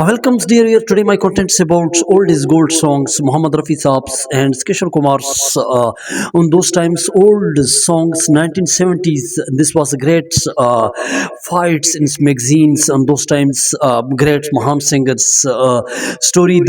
Welcome dear here. Today my contents about old is gold songs, Muhammad Rafi Saab's and Kishore Kumar's on those times old songs 1970s. This was a great fights in magazines on those times, great Mahan singers story.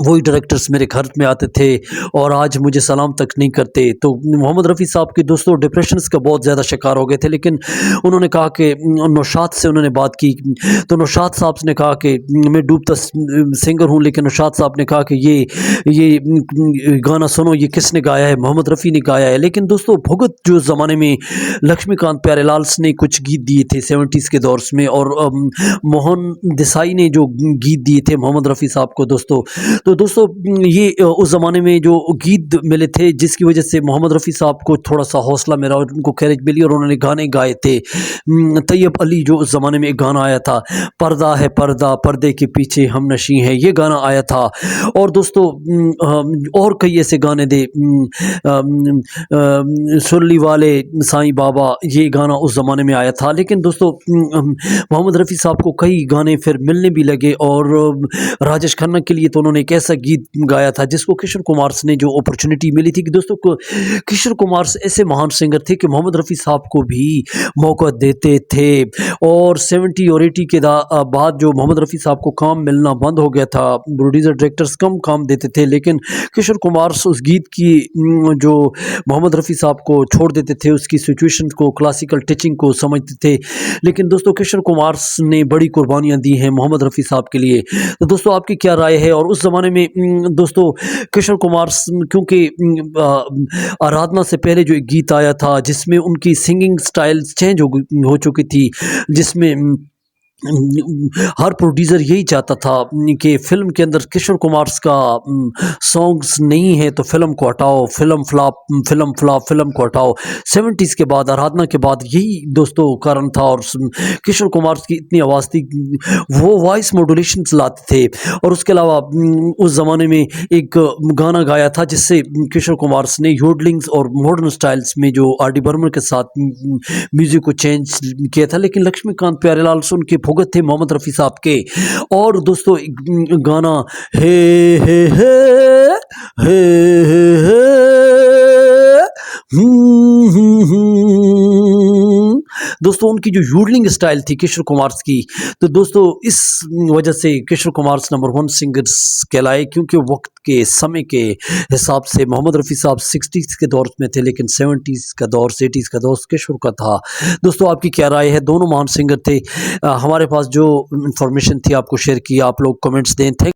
वही directors मेरे घर में आते थे और आज मुझे सलाम तक नहीं करते। तो मोहम्मद रफ़ी साहब के दोस्तों डिप्रेशंस का बहुत ज़्यादा शिकार हो गए थे, लेकिन उन्होंने कहा कि नौशाद से उन्होंने बात की, तो नौशाद साहब ने कहा कि मैं डूबता सिंगर हूँ, लेकिन नौशाद साहब ने कहा कि ये गाना सुनो, ये किसने गाया है? मोहम्मद रफ़ी ने गाया है। लेकिन दोस्तों भगत जो ज़माने में लक्ष्मीकांत प्यारेलाल ने कुछ गीत दिए थे 70s के दौर में, और मोहन देसाई ने जो गीत दिए थे मोहम्मद रफ़ी साहब को दोस्तों, तो दोस्तों ये उस ज़माने में जो गीत मिले थे जिसकी वजह से मोहम्मद रफ़ी साहब को थोड़ा सा हौसला मिला और उनको करेज मिली और उन्होंने गाने गाए थे। तैयब अली जो उस ज़माने में एक गाना आया था, पर्दा है पर्दा पर्दे के पीछे हम नशी हैं, ये गाना आया था। और दोस्तों और कई ऐसे गाने थे, सुरली वाले साईं बाबा, ये गाना उस ज़माने में आया था। लेकिन दोस्तों मोहम्मद रफ़ी साहब को कई गाने फिर मिलने भी लगे, और राजेश खन्ना के लिए तो उन्होंने एक ऐसा गीत गाया था जिसको किशोर कुमार ने जो अपॉर्चुनिटी मिली थी कि दोस्तों को किशोर कुमार ऐसे महान सिंगर थे कि मोहम्मद रफ़ी साहब को भी मौका देते थे। और 70 और 80 के बाद जो मोहम्मद रफ़ी साहब को काम मिलना बंद हो गया था, प्रोड्यूसर डायरेक्टर्स कम काम देते थे, लेकिन किशोर कुमार उस गीत की जो मोहम्मद रफ़ी साहब को छोड़ देते थे, उसकी सिचुएशन को, क्लासिकल टीचिंग को समझते थे। लेकिन दोस्तों किशोर कुमार ने बड़ी कुर्बानियाँ दी हैं मोहम्मद रफ़ी साहब के लिए। तो दोस्तों आपकी क्या राय है? और उस ज़माने में दोस्तों किशोर कुमार क्योंकि आराधना से पहले जो एक गीत आया था जिसमें उनकी सिंगिंग स्टाइल चेंज हो चुकी थी, जिसमें हर प्रोड्यूसर यही चाहता था कि फ़िल्म के अंदर किशोर कुमार का सॉन्ग्स नहीं है तो फ़िल्म को हटाओ, फ़िल्म फ्लॉप, फ़िल्म को हटाओ। 70s के बाद, आराधना के बाद यही दोस्तों कारण था। और किशोर कुमार की इतनी आवाज़ थी, वो वॉइस मॉड्यूलेशंस लाते थे। और उसके अलावा उस ज़माने में एक गाना गाया था जिससे किशोर कुमार ने योडलिंग्स और मॉडर्न स्टाइल्स में जो आर डी बर्मन के साथ म्यूज़िक को चेंज किया था। लेकिन लक्ष्मीकांत प्यारेलाल से उनके भुगत थे मोहम्मद रफ़ी साहब के। और दोस्तों गाना हे हे हे हे हे हे दोस्तों उनकी जो यूडलिंग स्टाइल थी किशोर कुमार की, तो दोस्तों इस वजह से किशोर कुमार नंबर 1 सिंगर्स कहलाए, क्योंकि वक्त के समय के हिसाब से मोहम्मद रफ़ी साहब 60s के दौर में थे, लेकिन 70s का दौर, 80s का दौर किशोर का था। दोस्तों आपकी क्या राय है? दोनों महान सिंगर थे। हमारे पास जो इंफॉर्मेशन थी आपको शेयर की, आप लोग कमेंट्स दें। थैंक